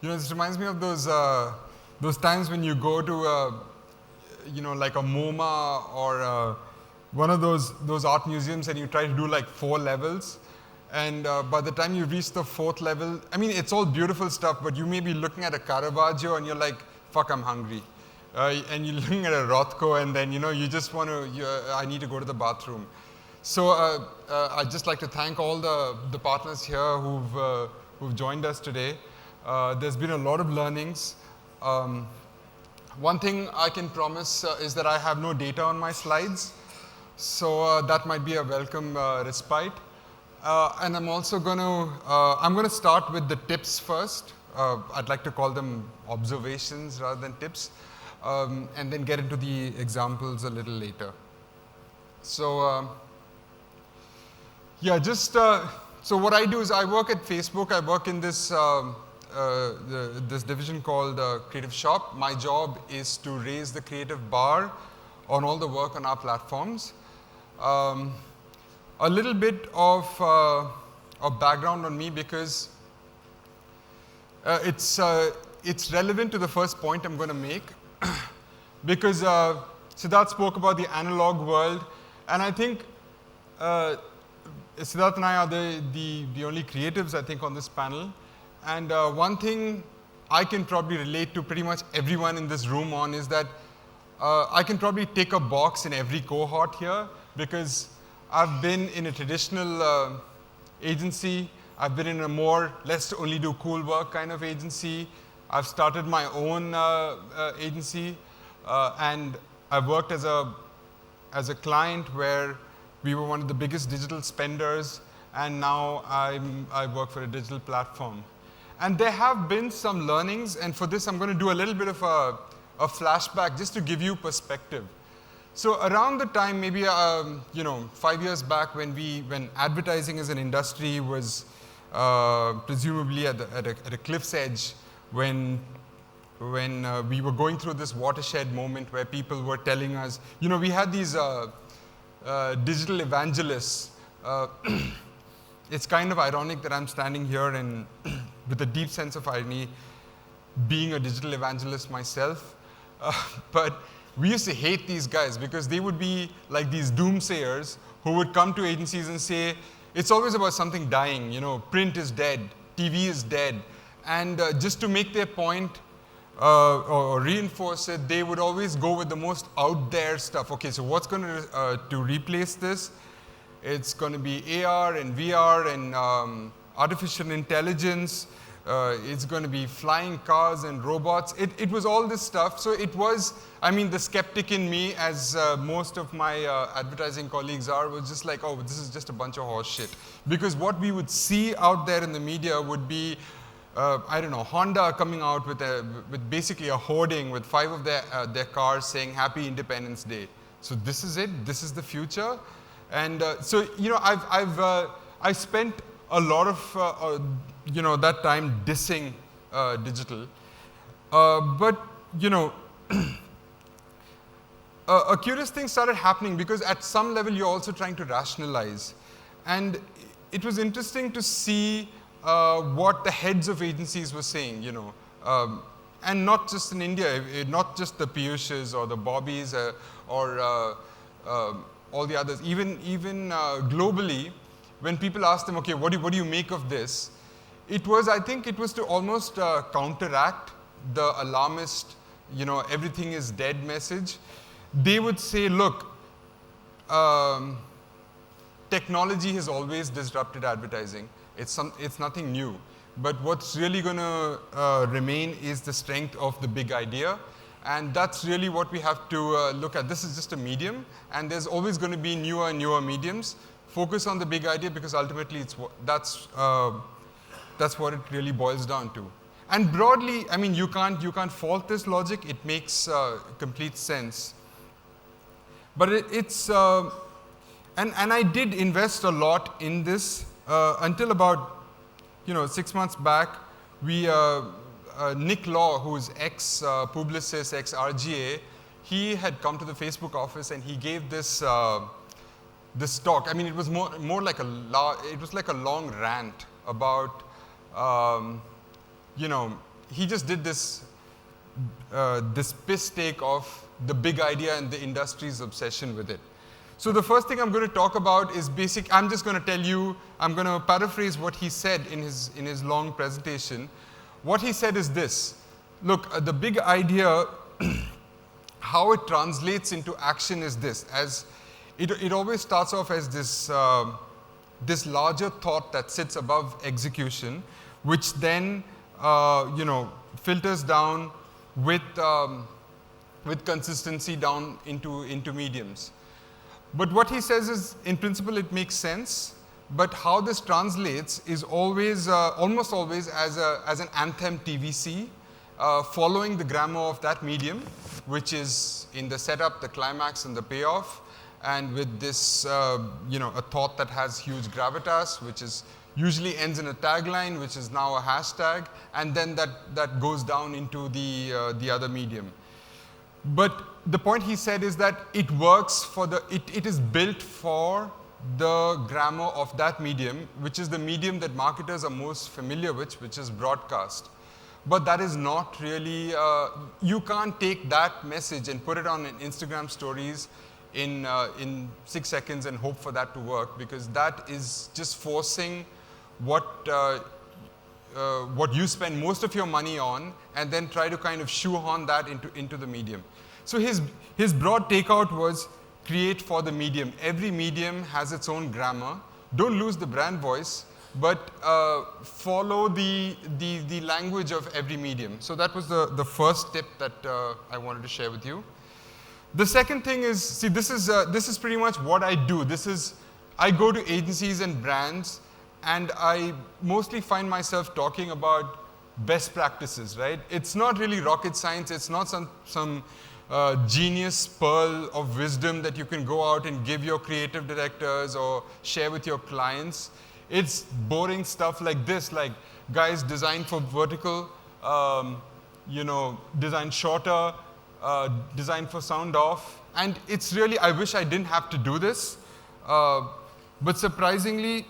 This reminds me of those times when you go to like a MoMA or one of those art museums, and you try to do like 4 levels. And by the time you reach the 4th level, I mean, it's all beautiful stuff, but you may be looking at a Caravaggio and you're like, fuck, I'm hungry. And you're looking at a Rothko, and then, you just want to, I need to go to the bathroom. So I'd just like to thank all the partners here who've joined us today. There's been a lot of learnings. One thing I can promise is that I have no data on my slides. So that might be a welcome respite. And I'm also going to start with the tips first. I'd like to call them observations rather than tips, and then get into the examples a little later. So so what I do is I work at Facebook. I work in this this division called Creative Shop. My job is to raise the creative bar on all the work on our platforms. A little bit of background on me, because it's relevant to the first point I'm going to make. Because Siddharth spoke about the analog world, and I think Siddharth and I are the only creatives, I think, on this panel. And one thing I can probably relate to pretty much everyone in this room on is that I can probably tick a box in every cohort here, because I've been in a traditional agency. I've been in a more let's only do cool work kind of agency. I've started my own agency, and I've worked as a client where we were one of the biggest digital spenders, and now I work for a digital platform. And there have been some learnings, and for this I'm going to do a little bit of a flashback just to give you perspective. So around the time, maybe 5 years back, when advertising as an industry was presumably at a cliff's edge, when we were going through this watershed moment where people were telling us, we had these digital evangelists. It's kind of ironic that I'm standing here and with a deep sense of irony, being a digital evangelist myself. But we used to hate these guys because they would be like these doomsayers who would come to agencies and say, it's always about something dying, print is dead, TV is dead. And just to make their point or reinforce it, they would always go with the most out there stuff. Okay, so what's going to replace this? It's going to be AR and VR and artificial intelligence. It's going to be flying cars and robots. It was all this stuff. So it was, the skeptic in me, as most of my advertising colleagues are, was just like, oh, this is just a bunch of horse shit. Because what we would see out there in the media would be, Honda coming out with basically a hoarding with 5 of their cars saying Happy Independence Day. So this is it. This is the future. And I spent a lot of that time dissing digital. But a curious thing started happening, because at some level you're also trying to rationalize. And it was interesting to see what the heads of agencies were saying, and not just in India, not just the Piyushs or the Bobbies or all the others, even globally, when people asked them, okay, what do you make of this? I think it was to almost counteract the alarmist, everything is dead message. They would say, look, technology has always disrupted advertising. It's nothing new. But what's really going to remain is the strength of the big idea. And that's really what we have to look at. This is just a medium, and there's always going to be newer and newer mediums. Focus on the big idea, because ultimately that's what it really boils down to. And broadly, you can't fault this logic. It makes complete sense. But and I did invest a lot in this until about 6 months back. Nick Law, who's ex-Publicis, ex-RGA, he had come to the Facebook office and he gave this this talk. It was more like a long rant about he just did this this piss take of the big idea and the industry's obsession with it. So the first thing I'm going to talk about is basic. I'm just going to tell you, I'm going to paraphrase what he said in his long presentation. What he said is this: look, the big idea, how it translates into action is this. As it always starts off as this this larger thought that sits above execution, which then filters down with consistency down into mediums. But what he says is, in principle, it makes sense. But how this translates is always, almost always, as an anthem TVC, following the grammar of that medium, which is in the setup, the climax, and the payoff, and with this, a thought that has huge gravitas, which is usually ends in a tagline, which is now a hashtag, and then that goes down into the other medium. But the point he said is that it works for it is built for the grammar of that medium, which is the medium that marketers are most familiar with, which is broadcast. But that is not really, you can't take that message and put it on Instagram stories in 6 seconds and hope for that to work, because that is just forcing what you spend most of your money on, and then try to kind of shoehorn that into the medium. So his broad takeout was create for the medium. Every medium has its own grammar. Don't lose the brand voice, but follow the language of every medium. So that was the first tip that I wanted to share with you. The second thing is, see, this is pretty much what I do. I go to agencies and brands, and I mostly find myself talking about best practices, right? It's not really rocket science. It's not some genius pearl of wisdom that you can go out and give your creative directors or share with your clients. It's boring stuff like this, like, guys, design for vertical, design shorter, design for sound off. And it's really, I wish I didn't have to do this. But surprisingly,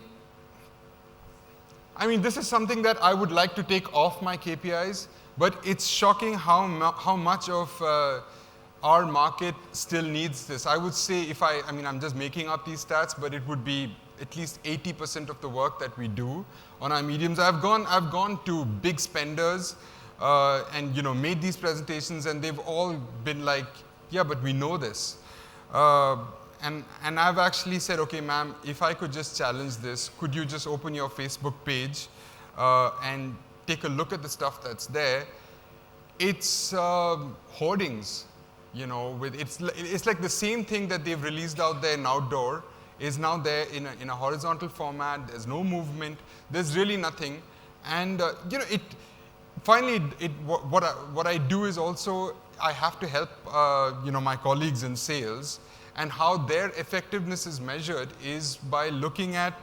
I mean, this is something that I would like to take off my KPIs, but it's shocking how much of our market still needs this. I would say, I'm just making up these stats, but it would be at least 80% of the work that we do on our mediums. I've gone to big spenders and made these presentations, and they've all been like, yeah, but we know this. And I've actually said, okay, ma'am, if I could just challenge this, could you just open your Facebook page and take a look at the stuff that's there? It's hoardings, it's like the same thing that they've released out there in outdoor is now there in a horizontal format. There's no movement. There's really nothing. And what I do is also I have to help my colleagues in sales, and how their effectiveness is measured is by looking at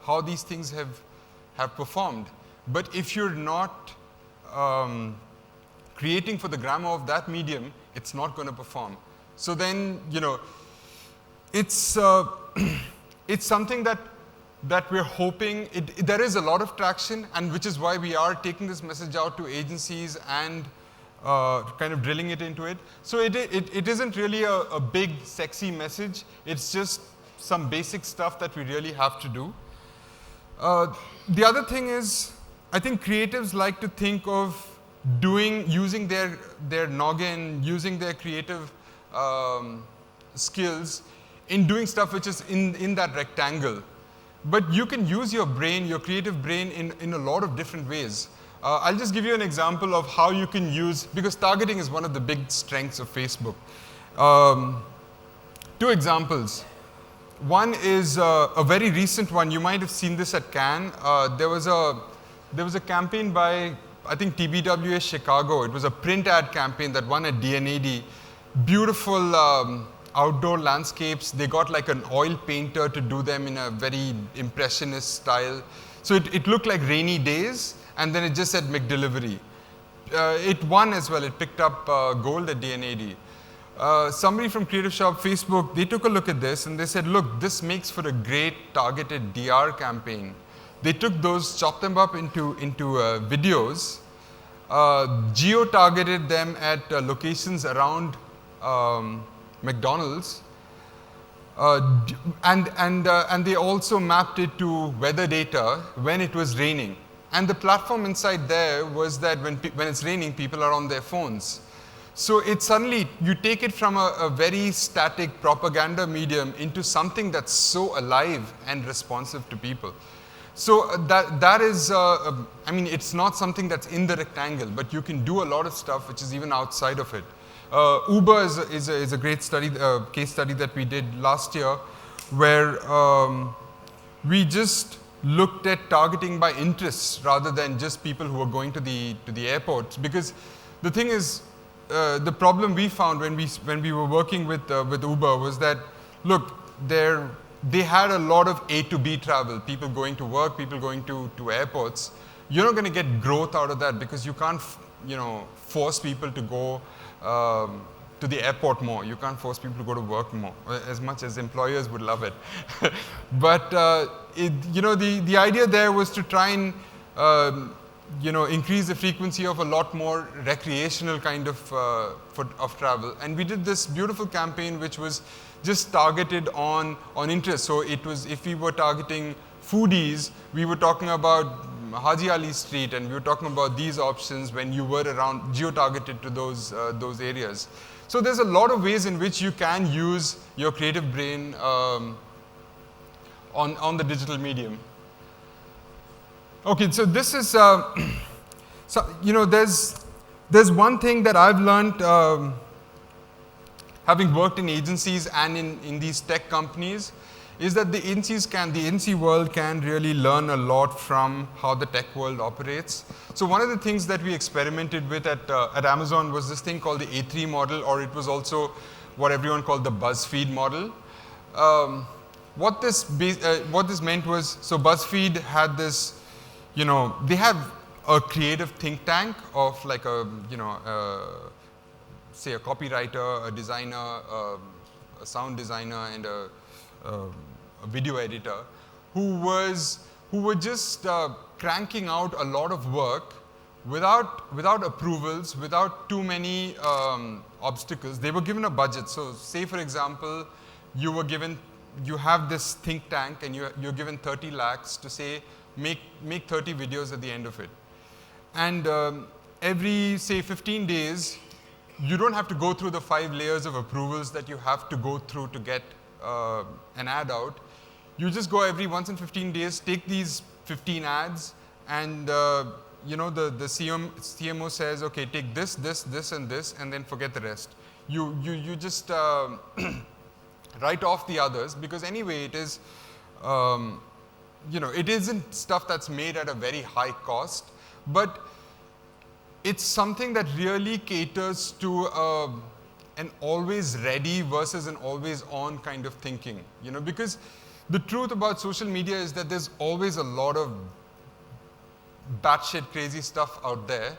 how these things have performed. But if you're not creating for the grammar of that medium, it's not going to perform. So then, it's it's something that we're hoping. There is a lot of traction, and which is why we are taking this message out to agencies and kind of drilling it into it. So it isn't really a big, sexy message. It's just some basic stuff that we really have to do. The other thing is, I think creatives like to think of using their noggin, using their creative skills in doing stuff which is in that rectangle. But you can use your brain, your creative brain, in a lot of different ways. I'll just give you an example of how you can use, because targeting is one of the big strengths of Facebook. 2 examples. One is a very recent one. You might have seen this at Cannes. There was a campaign by, I think, TBWA Chicago. It was a print ad campaign that won a DNAD. Beautiful outdoor landscapes. They got like an oil painter to do them in a very impressionist style. So it looked like rainy days, and then it just said McDelivery. It won as well. It picked up gold at DNAD. Somebody from Creative Shop Facebook, they took a look at this and they said, look, this makes for a great targeted DR campaign. They took those, chopped them up into videos, geo-targeted them at locations around McDonald's, and they also mapped it to weather data when it was raining. And the platform inside there was that when it's raining, people are on their phones. So it suddenly, you take it from a very static propaganda medium into something that's so alive and responsive to people. So that is, I mean, it's not something that's in the rectangle, but you can do a lot of stuff which is even outside of it. Uber is a great study, case study that we did last year, where we just looked at targeting by interests rather than just people who are going to the airports. Because the thing is, the problem we found when we were working with Uber was that, look, they had a lot of A to B travel, people going to work, people going to airports. You're not going to get growth out of that because you can't, force people to go to the airport more. You can't force people to go to work more, as much as employers would love it. But the idea there was to try and increase the frequency of a lot more recreational kind of travel. And we did this beautiful campaign which was just targeted on interest. So it was, if we were targeting foodies, we were talking about Haji Ali Street, and we were talking about these options when you were around, geo-targeted to those areas. So there's a lot of ways in which you can use your creative brain on the digital medium. Okay, so this is, there's one thing that I've learned having worked in agencies and in these tech companies, is that the agency world can really learn a lot from how the tech world operates. So one of the things that we experimented with at Amazon was this thing called the A3 model, or it was also what everyone called the BuzzFeed model. What this meant was, so BuzzFeed had this, they have a creative think tank of like say a copywriter, a designer, a sound designer, and a video editor, who were just cranking out a lot of work without approvals, without too many obstacles. They were given a budget. So say, for example, you have this think tank and you're given 30 lakhs to say, make 30 videos at the end of it. And every, say, 15 days, you don't have to go through the 5 layers of approvals that you have to go through to get an ad out. You just go every once in 15 days, take these 15 ads, and the CMO says, okay, take this, and this, and then forget the rest. You just write off the others, because anyway it is, it isn't stuff that's made at a very high cost, but it's something that really caters to an always ready versus an always on kind of thinking, because the truth about social media is that there's always a lot of batshit crazy stuff out there.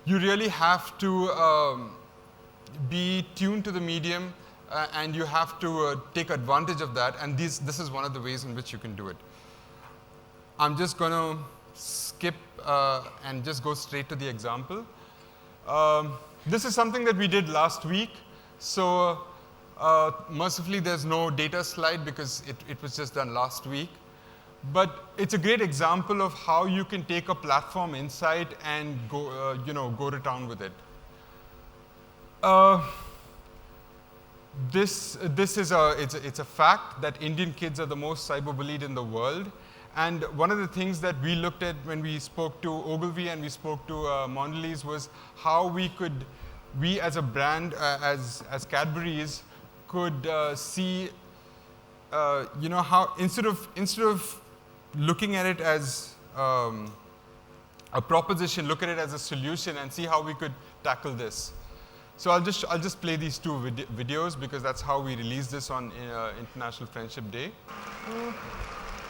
You really have to be tuned to the medium, and you have to take advantage of that, and this is one of the ways in which you can do it. I'm just going to skip and just go straight to the example. This is something that we did last week. So mercifully, there's no data slide because it was just done last week. But it's a great example of how you can take a platform insight and go to town with it. It's a fact that Indian kids are the most cyberbullied in the world. And one of the things that we looked at when we spoke to Ogilvy and we spoke to Mondelez was how we as a brand, as Cadbury's, could see, how instead of looking at it as a proposition, look at it as a solution and see how we could tackle this. So I'll just play these 2 videos because that's how we released this on International Friendship Day.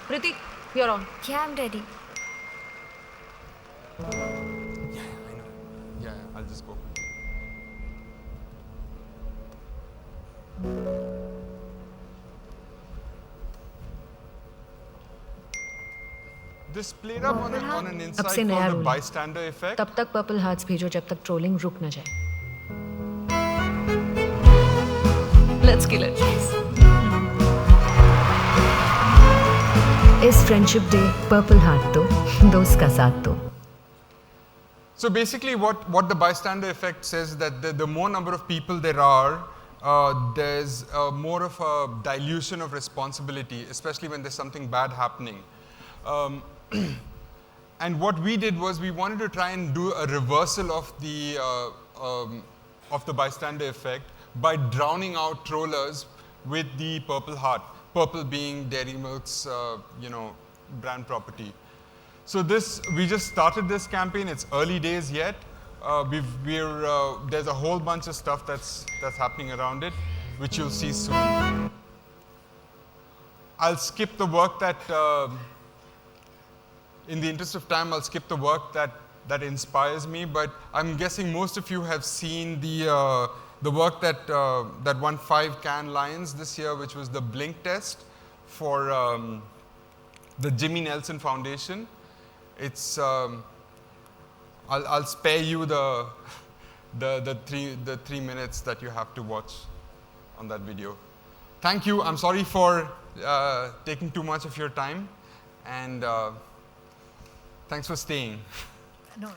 Priti, you're on. Yeah, I'm ready. Yeah, I know. Yeah, I'll just go. This played up on an अब insight से नया called the rule है. bystander effect. तब तक purple hearts भेजो जब तक trolling रुक न जाए. Let's kill it. इस फ्रेंडशिप डे पर्पल हार्ट दो, दोस्त का साथ दो. So basically what the bystander effect says is that the more number of people there are, there's more of a dilution of responsibility, especially when there's something bad happening. And what we did was we wanted to try and do a reversal of the bystander effect by drowning out trollers with the Purple Heart. Purple being Dairy Milk's, brand property. So we just started this campaign. It's early days yet. There's a whole bunch of stuff that's happening around it, which you'll see soon. I'll skip the work that, in the interest of time, I'll skip the work that inspires me. But I'm guessing most of you have seen the work that won 5 Cannes Lions this year, which was the blink test for the Jimmy Nelson Foundation. It's I'll spare you the 3 minutes that you have to watch on that video. Thank you. I'm sorry for taking too much of your time, and thanks for staying. No.